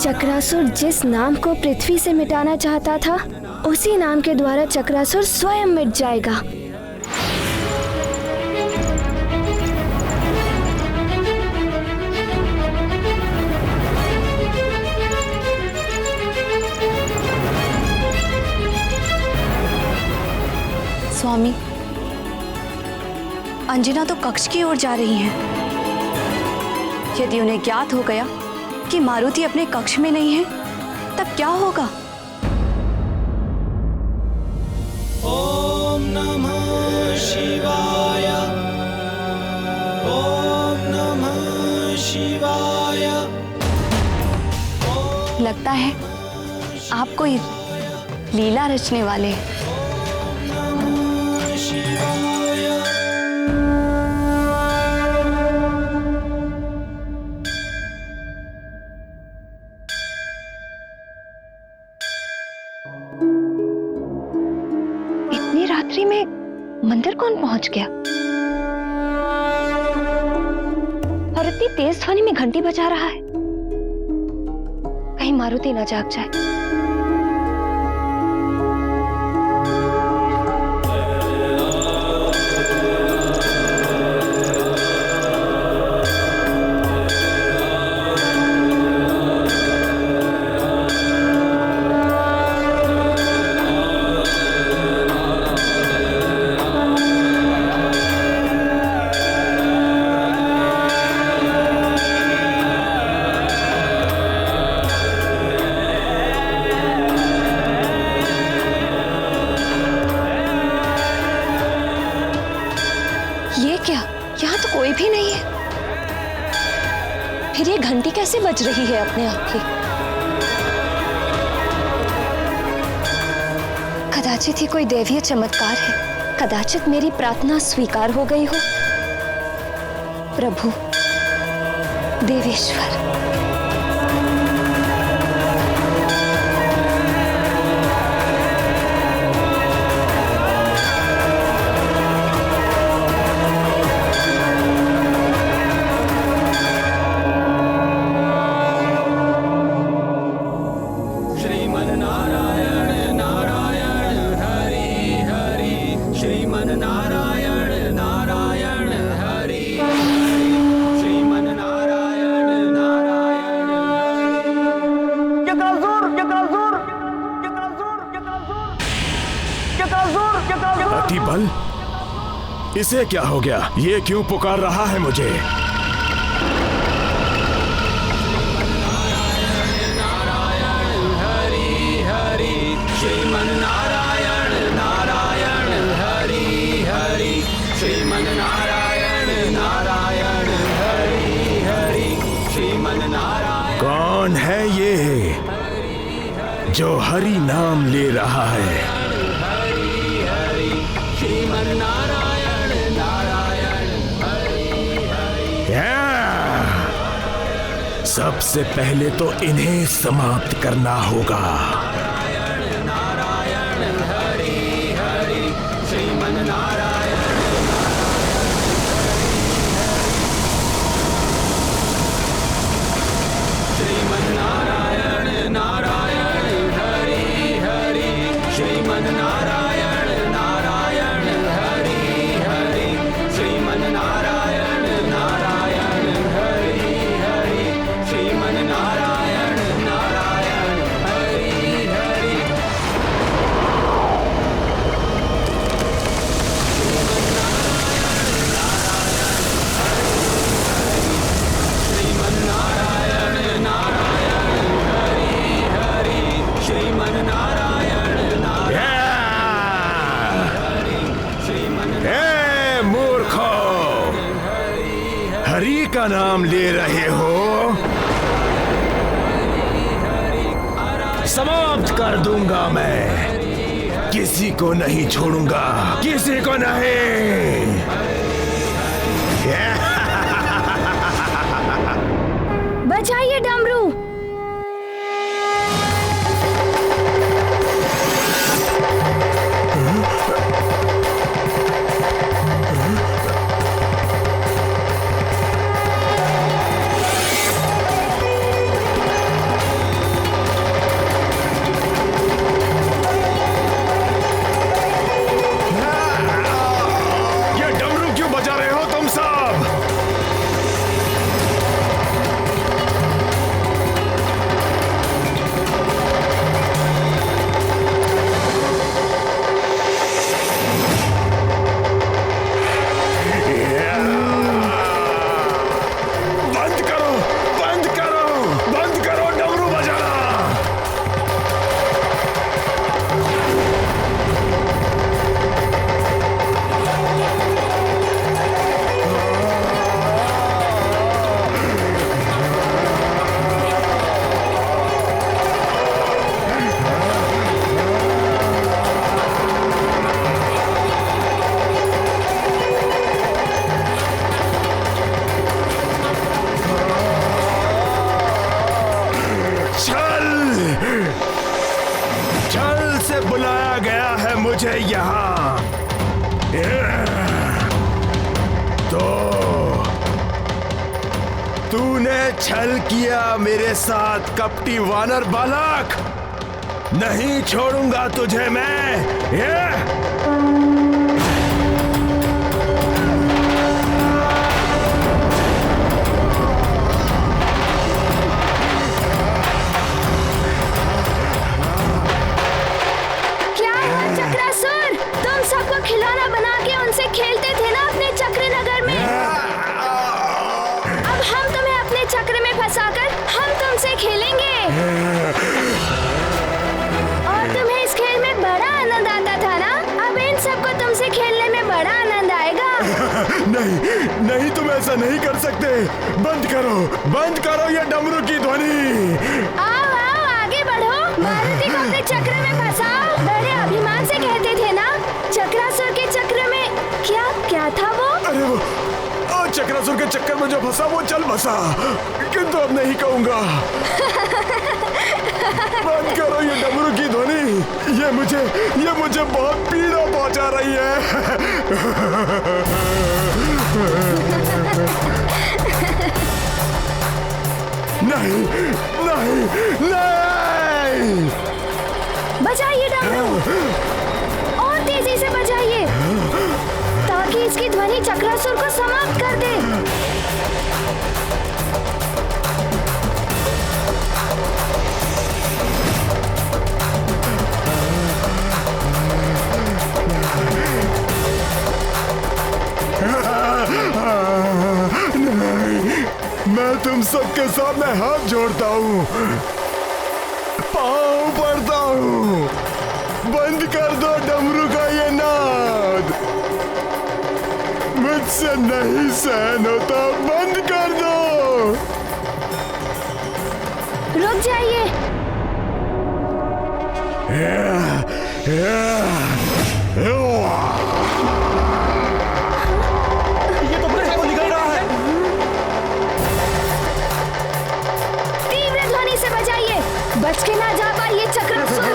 चक्रासुर जिस नाम को पृथ्वी से मिटाना चाहता था, उसी नाम के द्वारा चक्रासुर स्वयं मिट जाएगा। स्वामी, अंजना तो कक्ष की ओर जा रही हैं। यदि उन्हें ज्ञात हो गया कि मारुति अपने कक्ष में नहीं है, तब क्या होगा? ओम नमः शिवाय, ओम नमः शिवाय। लगता है आप कोई लीला रचने वाले हैं। इतनी रात्रि में मंदिर कौन पहुंच गया? और इतनी तेज ध्वनि में घंटी बजा रहा है, कहीं मारुति ना जाग जाए। ये क्या? यहाँ तो कोई भी नहीं है। फिर ये घंटी कैसे बज रही है अपने आप ही? कदाचित ये कोई दैवीय चमत्कार है। कदाचित मेरी प्रार्थना स्वीकार हो गई हो। प्रभु देवेश्वर, अतिबल, इसे क्या हो गया? ये क्यों पुकार रहा है मुझे? कौन है ये जो हरि नाम ले रहा है? सबसे पहले तो इन्हें समाप्त करना होगा। का नाम ले रहे हो, समाप्त कर दूंगा मैं। किसी को नहीं छोड़ूंगा, किसी को नहीं। बचाइए डमरू। ये डमरू क्यों बजा रहे हो तुम सब? बंद करो, बंद करो, बंद करो डमरू बजाना। छल से बुलाया गया है मुझे यहाँ। तो तूने छल किया मेरे साथ कपटी वानर बालक, नहीं छोड़ूंगा तुझे मैं। चक्रासुर, तुम सबको खिलौना बना के उनसे खेलते थे ना अपने चक्र नगर में। अब हम तुम्हें अपने चक्र में फंसाकर हम तुमसे खेलेंगे। और तुम्हें इस खेल में बड़ा आनंद आता था ना, अब इन सबको तुमसे खेलने में बड़ा आनंद आएगा। नहीं नहीं, तुम ऐसा नहीं कर सकते। बंद करो ये डमरू की ध्वनि। आओ आओ आगे बढ़ो, मारुति को अपने चक्र में फंसाओ। बड़े अभिमान से कहते थे ना, चक्रासुर के चक्र में क्या था वो? अरे वो चक्रासुर के चक्कर में जो फंसा वो चल बसा, किंतु अब नहीं कहूंगा। बंद करो ये डमरू की ध्वनि, ये मुझे बहुत पीड़ा पहुंचा रही है। नहीं नहीं नहीं, बजाइए डमरू, और तेजी से बजाइए ताकि इसकी ध्वनि चक्रासुर को समाप्त कर दे। नहीं, मैं तुम सबके सामने हाथ जोड़ता हूँ, पाँव पड़ता हूँ, बंद कर दो डमरू का ये नाद। मुझसे नहीं सहन होता, बंद कर दो। रुक जाइए। ये तो ब्रेक को निकल रहा है। तीव्र ध्वनि से बजाइए, बच के ना जा पाए ये चक्रासुर।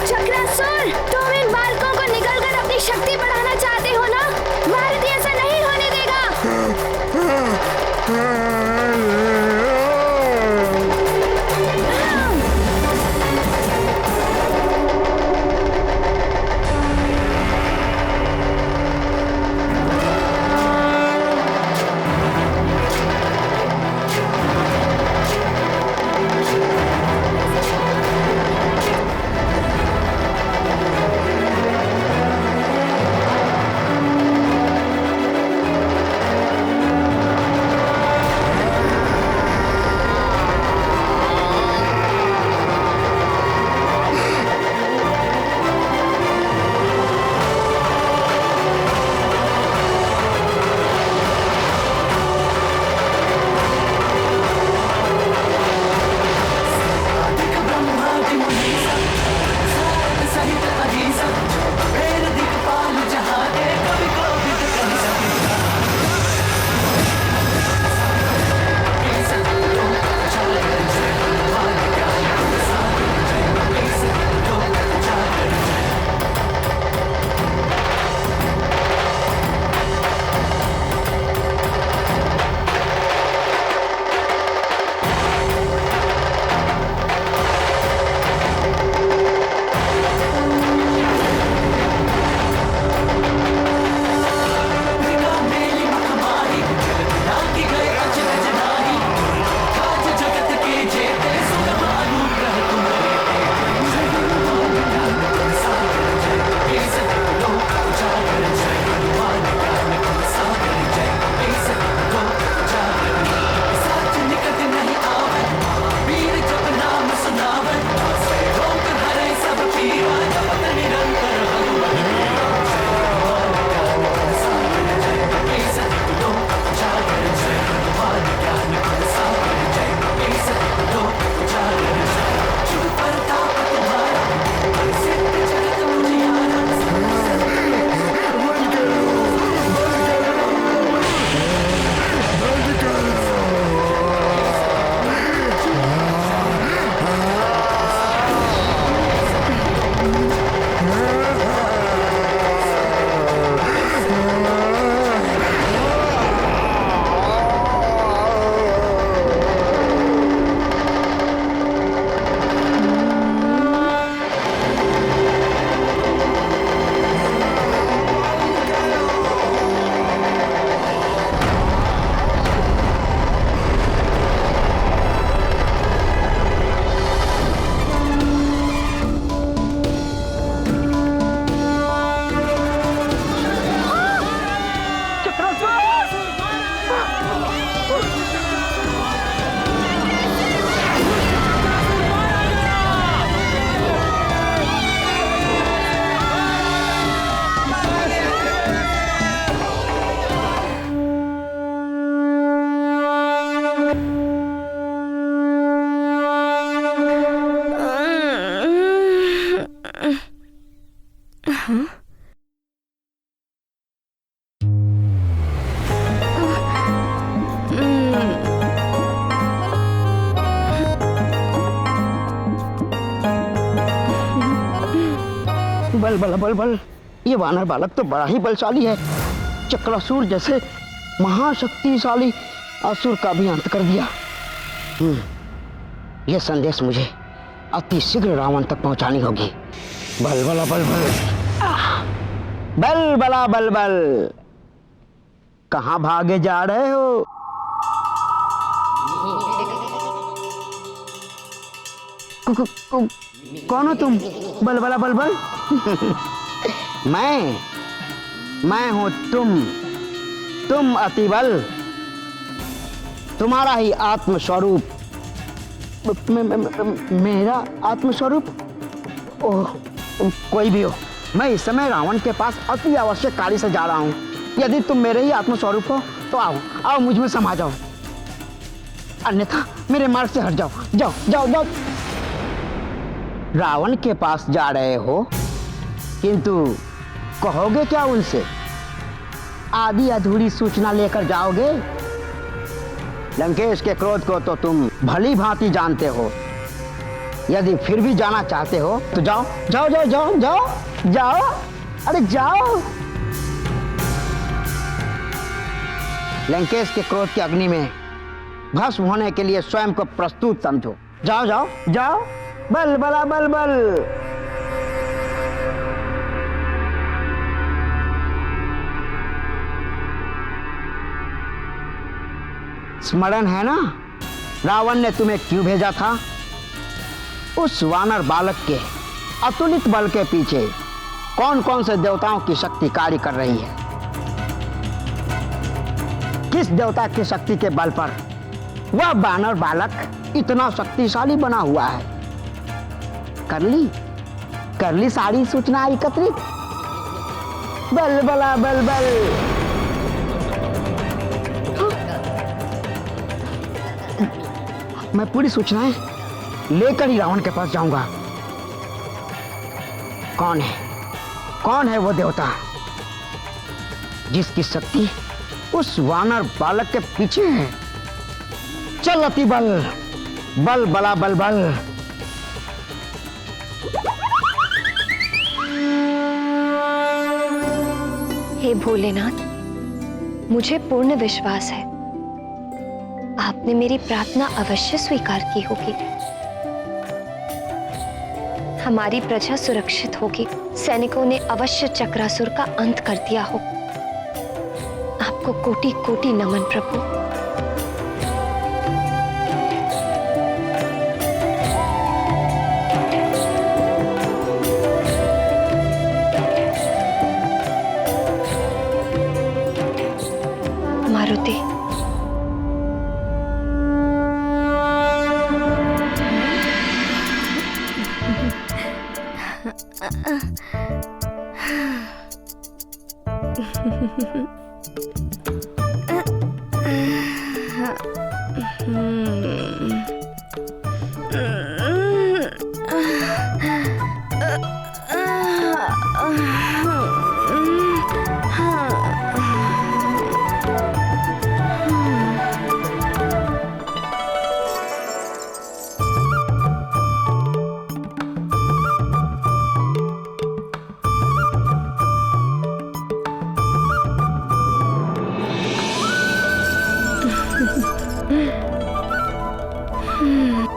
चक्रासुर, तुम इन बालकों को निगलकर अपनी शक्ति बढ़ाना चाहते हो ना? मारुति ऐसा नहीं होने देगा। बल बल बल बल, ये वानर बालक तो बड़ा ही बलशाली है। चक्रासुर जैसे महाशक्तिशाली असुर का भी अंत कर दिया। यह संदेश मुझे अति शीघ्र रावण तक पहुंचानी होगी। बल बला बल बल, बल बला बल बल, कहां भागे जा रहे हो? कौन हो तुम? बल बला बल बल। मैं हूं तुम अतिबल, तुम्हारा ही आत्मस्वरूप। मेरा आत्मस्वरूप? ओह, कोई भी हो, मैं इस समय रावण के पास अति आवश्यक कार्य से जा रहा हूं। यदि तुम मेरे ही आत्मस्वरूप हो तो आओ मुझ में समा जाओ, अन्यथा मेरे मार्ग से हट जाओ। जाओ जाओ जाओ। रावण के पास जा रहे हो, किंतु कहोगे क्या उनसे? आधी अधूरी सूचना लेकर जाओगे? लंकेश के क्रोध को तो तुम भली भांति जानते हो। यदि फिर भी जाना चाहते हो तो जाओ जाओ जाओ जाओ जाओ जाओ, अरे जाओ। लंकेश के क्रोध की अग्नि में भस्म होने के लिए स्वयं को प्रस्तुत समझो। जाओ जाओ जाओ, बल बला बल बल। स्मरण है ना रावण ने तुम्हें क्यों भेजा था? उस वानर बालक के अतुलित बल के पीछे कौन कौन से देवताओं की शक्ति कार्य कर रही है? किस देवता की शक्ति के बल पर वह वानर बालक इतना शक्तिशाली बना हुआ है? कर ली सारी सूचना एकत्रित? बल बला बल बल। मैं पूरी सूचनाएं लेकर ही रावण के पास जाऊंगा। कौन है वो देवता जिसकी शक्ति उस वानर बालक के पीछे है? चल अति बल, बल बला बल बल। हे भोलेनाथ, मुझे पूर्ण विश्वास है आपने मेरी प्रार्थना अवश्य स्वीकार की होगी। हमारी प्रजा सुरक्षित होगी। सैनिकों ने अवश्य चक्रासुर का अंत कर दिया हो। आपको कोटि कोटि नमन प्रभु। मारुति,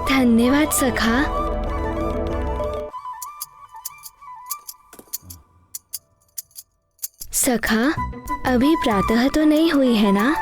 धन्यवाद सखा। सखा, अभी प्रातः तो नहीं हुई है ना?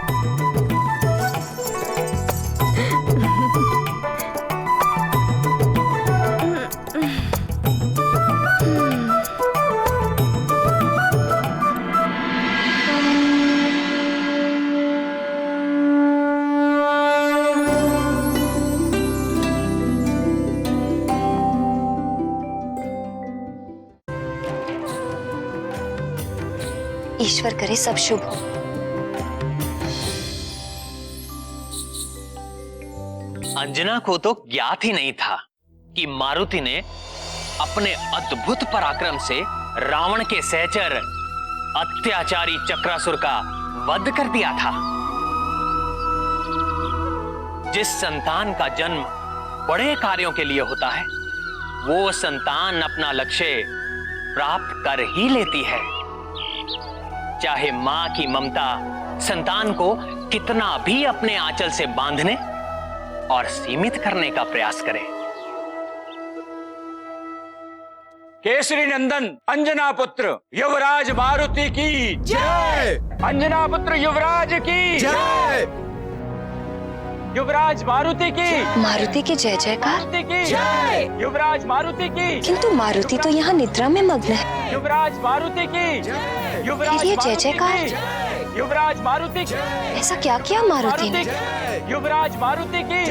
ईश्वर करे सब शुभ हो। अंजना को तो ज्ञात ही नहीं था कि मारुति ने अपने अद्भुत पराक्रम से रावण के सहचर अत्याचारी चक्रासुर का वध कर दिया था। जिस संतान का जन्म बड़े कार्यों के लिए होता है, वो संतान अपना लक्ष्य प्राप्त कर ही लेती है, चाहे मां की ममता संतान को कितना भी अपने आंचल से बांधने और सीमित करने का प्रयास करे। केसरी नंदन अंजना पुत्र युवराज मारुति की जय। अंजना पुत्र युवराज की जय। युवराज मारुति की मारुति की जय जयकार। मारुति की जय। युवराज मारुति की। किंतु मारुति तो यहाँ निद्रा में मग्न है। युवराज मारुति की। युवराज फिर ये जय मारुति जयकार? की। युवराज मारुति की। ऐसा क्या किया मारुति ने? युवराज मारुति की।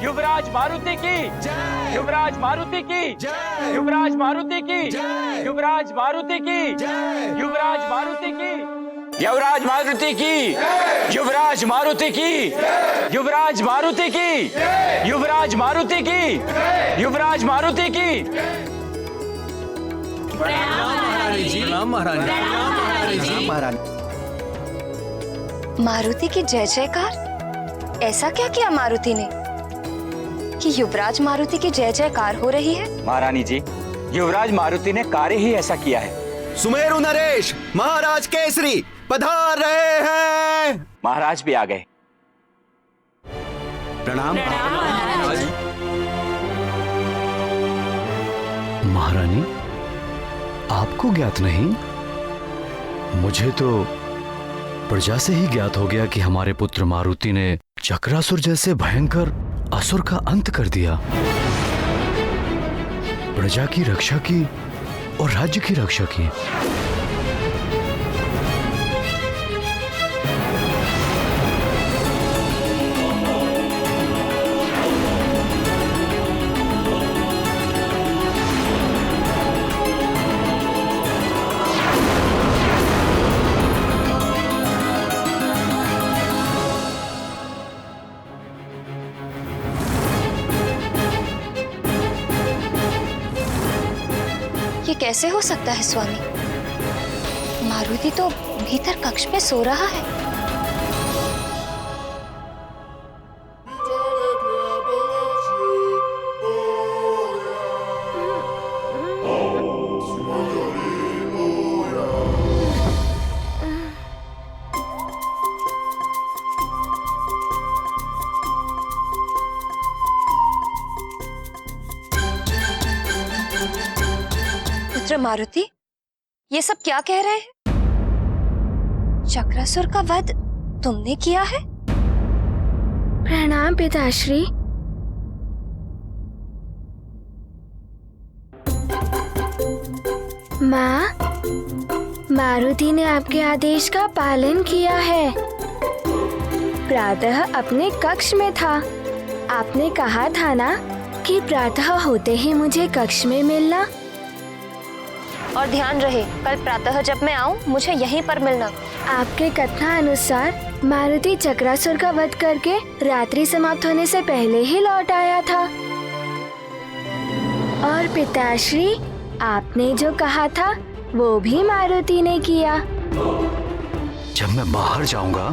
युवराज मारुति की। युवराज मारुति की। युवराज मारुति की। युवराज मारुति की। युवराज मारुति की। युवराज मारुति की। युवराज मारुति की। युवराज मारुति की। युवराज मारुति की। युवराज मारुति की। मारुति की जय जयकार? ऐसा क्या किया मारुति ने कि युवराज मारुति की जय जयकार हो रही है? महारानी जी, युवराज मारुति ने कार्य ही ऐसा किया है। सुमेरु नरेश महाराज केसरी पधार रहे हैं। महाराज भी आ गए। प्रणाम। महारानी, आपको ज्ञात नहीं? मुझे तो प्रजा से ही ज्ञात हो गया कि हमारे पुत्र मारुति ने चक्रासुर जैसे भयंकर असुर का अंत कर दिया, प्रजा की रक्षा की और राज्य की रक्षा की। ये कैसे हो सकता है स्वामी? मारुति तो भीतर कक्ष में सो रहा है। मारुति, ये सब क्या कह रहे हैं? चक्रासुर का वध तुमने किया है? प्रणाम पिताश्री। माँ, मारुति ने आपके आदेश का पालन किया है। प्रातः अपने कक्ष में था। आपने कहा था ना कि प्रातः होते ही मुझे कक्ष में मिलना। और ध्यान रहे, कल प्रातः जब मैं आऊं मुझे यहीं पर मिलना। आपके कथना अनुसार मारुति चक्रासुर का वध करके रात्रि समाप्त होने से पहले ही लौट आया था। और पिताश्री, आपने जो कहा था वो भी मारुति ने किया। जब मैं बाहर जाऊंगा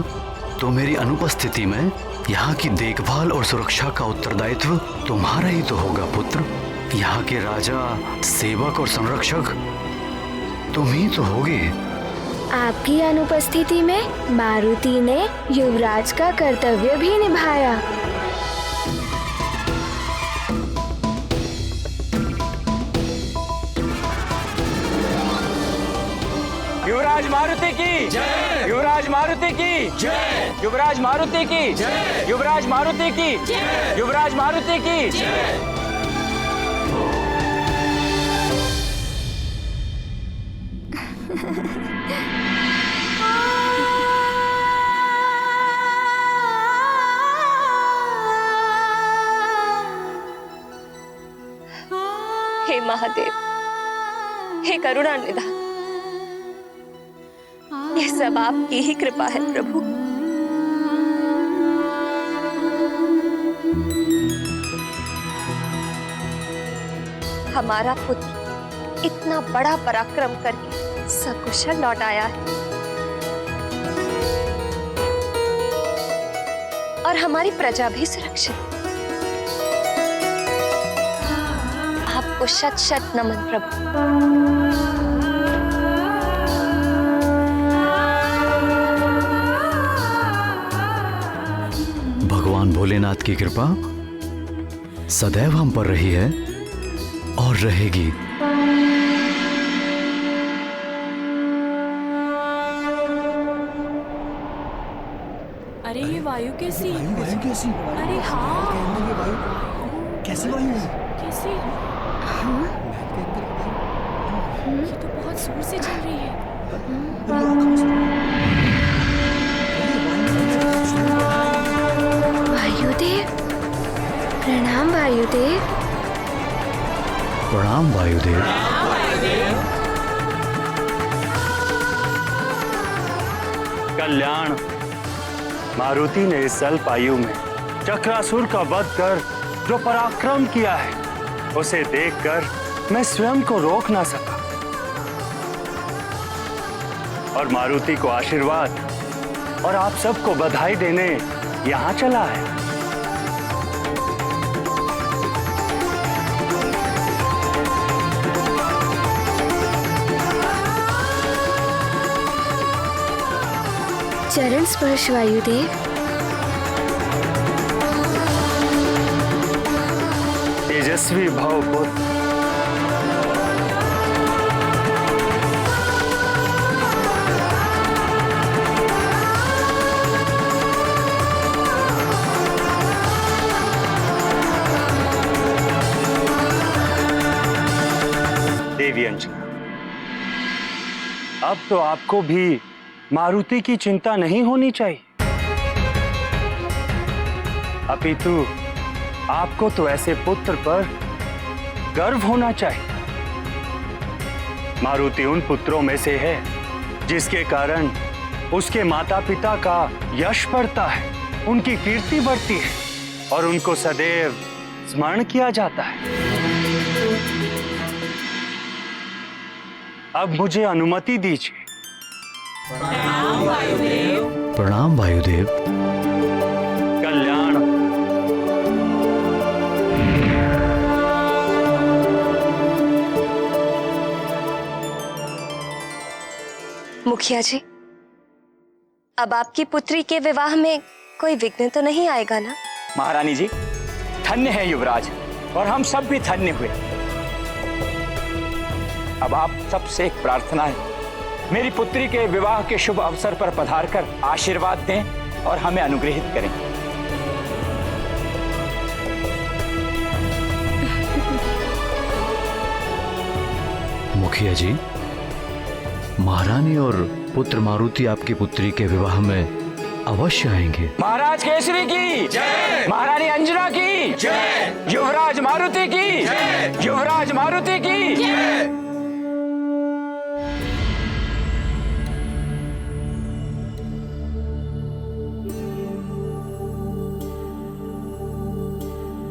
तो मेरी अनुपस्थिति में यहाँ की देखभाल और सुरक्षा का उत्तरदायित्व तुम्हारा ही तो होगा पुत्र। यहाँ के राजा, सेवक और संरक्षक तुम ही तो होगे। आपकी अनुपस्थिति में मारुति ने युवराज का कर्तव्य भी निभाया। युवराज मारुति की जय। युवराज मारुति की जय। युवराज मारुति की जय। युवराज मारुति की जय। युवराज मारुति की जय। हे महादेव, हे करुणानिधान, ये सब आपकी ही कृपा है प्रभु। हमारा पुत्र इतना बड़ा पराक्रम करके सकुशल लौट आया है और हमारी प्रजा भी सुरक्षित। आपको शत शत नमन प्रभु। भोलेनाथ की कृपा सदैव हम पर रही है और रहेगी। अरे ये वायु कैसी? वायु कैसी? अरे हाँ, कैसी वायु है? कैसी? ये तो बहुत जोर से चल रही है। वायुदेव, प्रणाम वायुदेव। प्रणाम वायुदेव। कल्याण, मारुति ने इस अल्प आयु में चक्रासुर का वध कर जो पराक्रम किया है, उसे देखकर मैं स्वयं को रोक ना सका और मारुति को आशीर्वाद और आप सबको बधाई देने यहाँ चला है। चरण स्पर्श वायुदेव। तेजस्वी भव पुत्र। देवी अंजना, अब तो आपको भी मारुति की चिंता नहीं होनी चाहिए, अपितु आपको तो ऐसे पुत्र पर गर्व होना चाहिए। मारुति उन पुत्रों में से है जिसके कारण उसके माता पिता का यश बढ़ता है, उनकी कीर्ति बढ़ती है और उनको सदैव स्मरण किया जाता है। अब मुझे अनुमति दीजिए। प्रणाम वायुदेव। कल्याण। मुखिया जी, अब आपकी पुत्री के विवाह में कोई विघ्न तो नहीं आएगा ना? महारानी जी, धन्य है युवराज और हम सब भी धन्य हुए। अब आप सबसे एक प्रार्थना है, मेरी पुत्री के विवाह के शुभ अवसर पर पधारकर आशीर्वाद दें और हमें अनुग्रहित करें। मुखिया जी, महारानी और पुत्र मारुति आपकी पुत्री के विवाह में अवश्य आएंगे। महाराज केसरी की जय, महारानी अंजना की जय, युवराज मारुति की जय, युवराज मारुति की जय।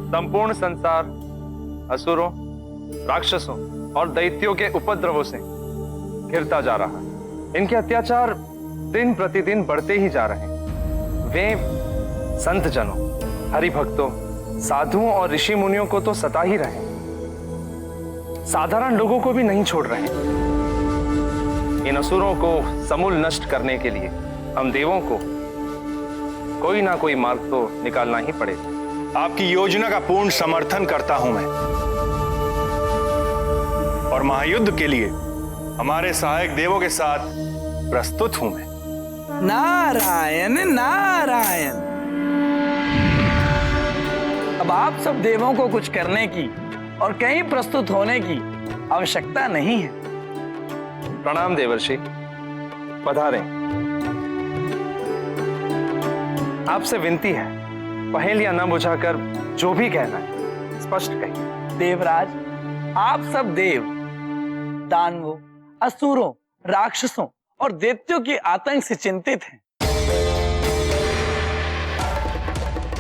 संपूर्ण संसार असुरों, राक्षसों और दैत्यों के उपद्रवों से घिरता जा रहा है। इनके अत्याचार दिन प्रतिदिन बढ़ते ही जा रहे हैं। वे संत जनों, हरिभक्तों, साधुओं और ऋषि मुनियों को तो सता ही रहे हैं, साधारण लोगों को भी नहीं छोड़ रहे हैं। इन असुरों को समूल नष्ट करने के लिए हम देवों को कोई ना कोई मार्ग तो निकालना ही पड़ेगा। आपकी योजना का पूर्ण समर्थन करता हूं मैं और महायुद्ध के लिए हमारे सहायक देवों के साथ प्रस्तुत हूं मैं। नारायण नारायण। अब आप सब देवों को कुछ करने की और कहीं प्रस्तुत होने की आवश्यकता नहीं है। प्रणाम देवर्षि, पधारें। आपसे विनती है, पहेलियां न बुझाकर जो भी कहना है स्पष्ट कहिए। देवराज, आप सब देव दानवों, असुरों, राक्षसों और दैत्यों के आतंक से चिंतित हैं,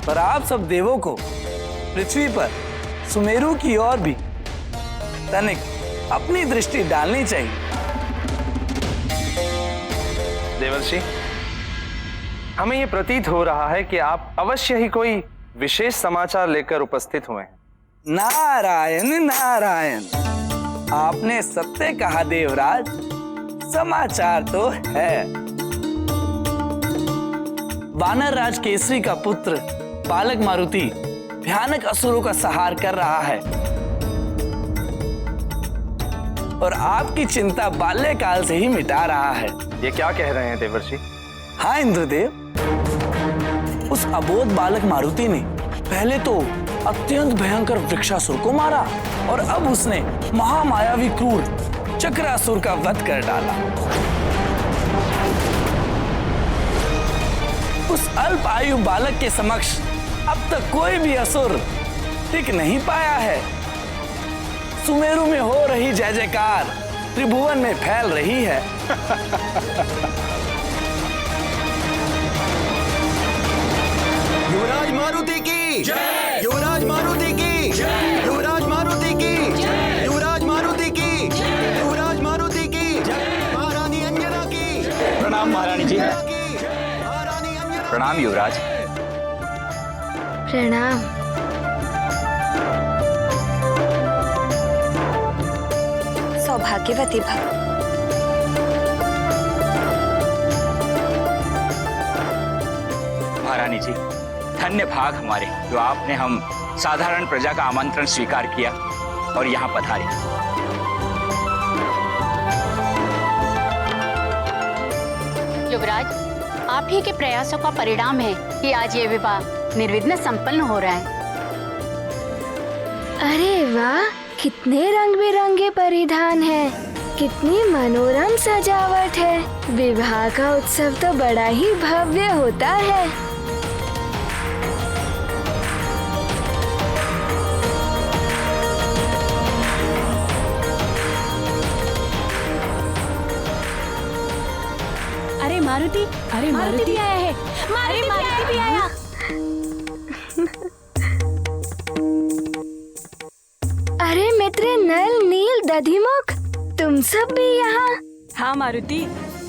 पर आप सब देवों को पृथ्वी पर सुमेरु की ओर भी तनिक अपनी दृष्टि डालनी चाहिए। देवर्षि, हमें यह प्रतीत हो रहा है कि आप अवश्य ही कोई विशेष समाचार लेकर उपस्थित हुए हैं। नारायण नारायण, आपने सत्य कहा देवराज, समाचार तो है। वानर राज केसरी का पुत्र बालक मारुति भयानक असुरों का संहार कर रहा है और आपकी चिंता बाल्यकाल से ही मिटा रहा है। ये क्या कह रहे हैं देवर्षि? हाँ इंद्रदेव, उस अबोध बालक मारुति ने पहले तो अत्यंत भयंकर वृक्षासुर को मारा और अब उसने महामायावी क्रूर चक्रासुर का वध कर डाला। उस अल्प आयु बालक के समक्ष अब तक कोई भी असुर टिक नहीं पाया है। सुमेरु में हो रही जय जयकार त्रिभुवन में फैल रही है। युवराज मारुति की जय, युवराज मारुति की जय, युवराज मारुति की जय, युवराज मारुति की जय, युवराज मारुति की जय, महारानी अंजना की। प्रणाम महारानी जी। प्रणाम युवराज। प्रणाम। सौभाग्यवती भव। महारानी जी, धन्य भाग हमारे जो आपने हम साधारण प्रजा का आमंत्रण स्वीकार किया और यहाँ पधारे। युवराज, आप ही के प्रयासों का परिणाम है कि आज ये विवाह निर्विघ्न संपन्न हो रहा है। अरे वाह, कितने रंग बिरंगे परिधान हैं, कितनी मनोरम सजावट है। विवाह का उत्सव तो बड़ा ही भव्य होता है। अरे मारुति भी आया है। मारुति भी आया। अरे मित्र नल, नील, दधिमुख, तुम सब भी यहाँ? हाँ मारुति,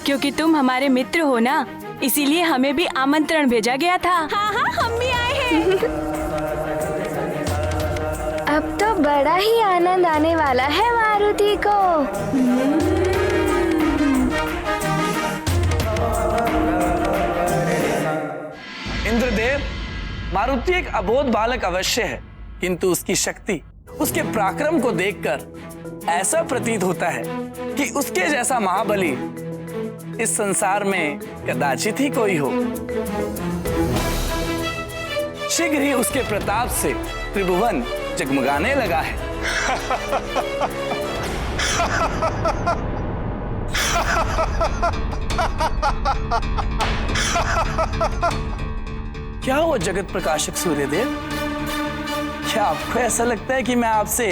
क्योंकि तुम हमारे मित्र हो ना, इसीलिए हमें भी आमंत्रण भेजा गया था। हाँ हाँ, हम भी आए हैं। अब तो बड़ा ही आनंद आने वाला है मारुति को। इंद्रदेव, मारुति एक अबोध बालक अवश्य है, किंतु उसकी शक्ति, उसके पराक्रम को देखकर ऐसा प्रतीत होता है कि उसके जैसा महाबली इस संसार में कदाचित ही कोई हो। शीघ्र ही उसके प्रताप से त्रिभुवन जगमगाने लगा है। क्या हुआ जगत प्रकाशक सूर्यदेव? क्या आपको ऐसा लगता है कि मैं आपसे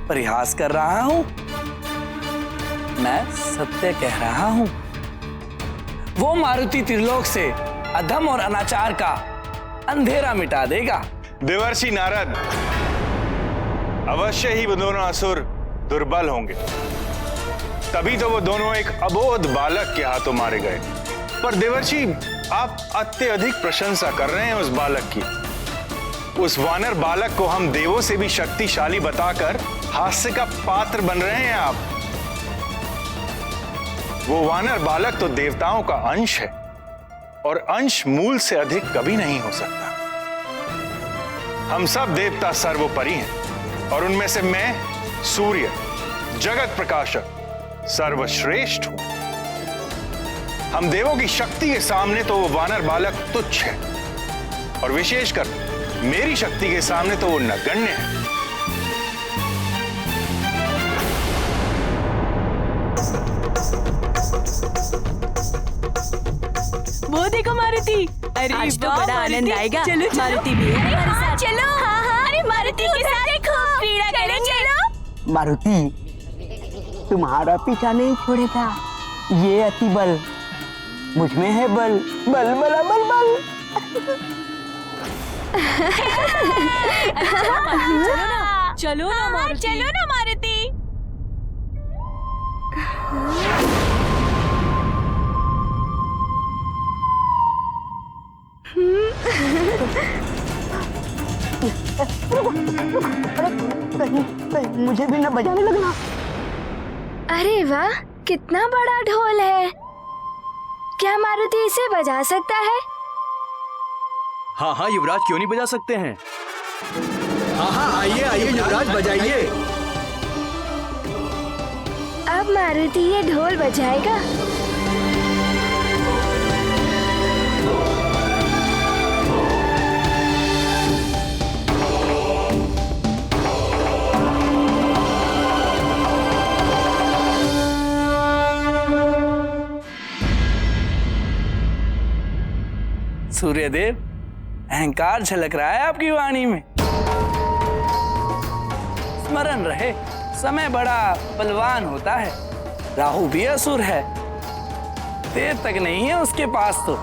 परिहास कर रहा हूं? मैं सत्य कह रहा हूं। वो मारुति त्रिलोक से अधम और अनाचार का अंधेरा मिटा देगा। देवर्षि नारद, अवश्य ही वो दोनों असुर दुर्बल होंगे, तभी तो वो दोनों एक अबोध बालक के हाथों मारे गए। पर देवर्षि, आप अत्यधिक प्रशंसा कर रहे हैं उस बालक की। उस वानर बालक को हम देवों से भी शक्तिशाली बताकर हास्य का पात्र बन रहे हैं आप। वो वानर बालक तो देवताओं का अंश है और अंश मूल से अधिक कभी नहीं हो सकता। हम सब देवता सर्वोपरि हैं और उनमें से मैं सूर्य, जगत प्रकाशक, सर्वश्रेष्ठ हूं। हम देवों की शक्ति के सामने तो वो वानर बालक तुच्छ है और विशेषकर मेरी शक्ति के सामने तो वो नगण्य है। वो देखो मारुति, अरे आज तो बड़ा आनंद आएगा। चलो मारुति भी है हमारे साथ। चलो। हाँ हाँ, अरे मारुति के साथ देखो क्रीड़ा करेंगे। मारुति तुम्हारा पीछा नहीं छोड़ेगा। ये अति बल मुझ में है, बल बल बल बल बल। चलो ना मारुति, चलो ना मारुति। मुझे भी ना बजाने लगना। अरे वाह, कितना बड़ा ढोल है। क्या मारुति इसे बजा सकता है? हाँ हाँ युवराज, क्यों नहीं बजा सकते हैं। हाँ हाँ आइए आइए युवराज, बजाइए। अब मारुति ये ढोल बजाएगा। सूर्यदेव, अहंकार झलक रहा है आपकी वाणी में। स्मरण रहे, समय बड़ा बलवान होता है। राहु भी असुर है, देर तक नहीं है उसके पास तो,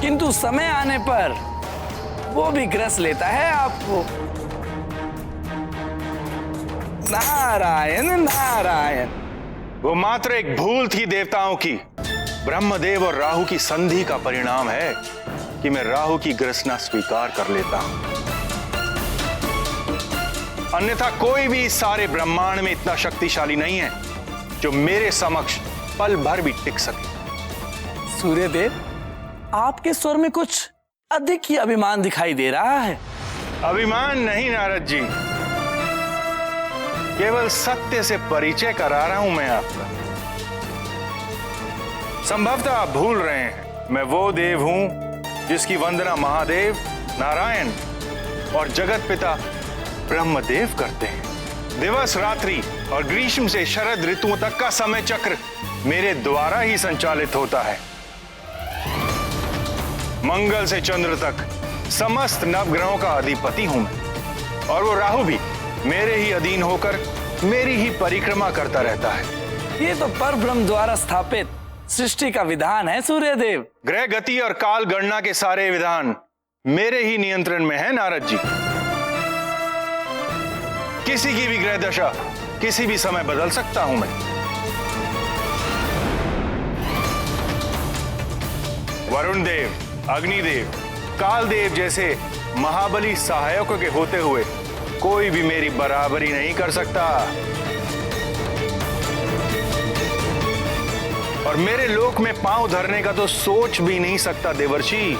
किंतु समय आने पर वो भी ग्रस लेता है आपको। नारायण नारायण। वो मात्र एक भूल थी देवताओं की। ब्रह्मदेव और राहु की संधि का परिणाम है कि मैं राहु की ग्रसना स्वीकार कर लेता हूं। अन्यथा कोई भी इस सारे ब्रह्मांड में इतना शक्तिशाली नहीं है जो मेरे समक्ष पल भर भी टिक सके। सूर्यदेव, आपके स्वर में कुछ अधिक ही अभिमान दिखाई दे रहा है। अभिमान नहीं नारद जी, केवल सत्य से परिचय करा रहा हूं मैं आपका। संभवतः आप भूल रहे हैं, मैं वो देव हूं जिसकी वंदना महादेव, नारायण और जगत पिता ब्रह्मदेव करते हैं। दिवस रात्रि और ग्रीष्म से शरद ऋतुओं तक का समय चक्र मेरे द्वारा ही संचालित होता है। मंगल से चंद्र तक समस्त नवग्रहों का अधिपति हूं मैं, और वो राहु भी मेरे ही अधीन होकर मेरी ही परिक्रमा करता रहता है। ये तो परब्रह्म द्वारा स्थापित सृष्टि का विधान है सूर्यदेव। ग्रह गति और काल गणना के सारे विधान मेरे ही नियंत्रण में है नारद जी। किसी की भी ग्रह दशा किसी भी समय बदल सकता हूं मैं। वरुण देव, अग्निदेव, कालदेव जैसे महाबली सहायकों के होते हुए कोई भी मेरी बराबरी नहीं कर सकता। और मेरे लोक में पांव धरने का तो सोच भी नहीं सकता देवर्षि।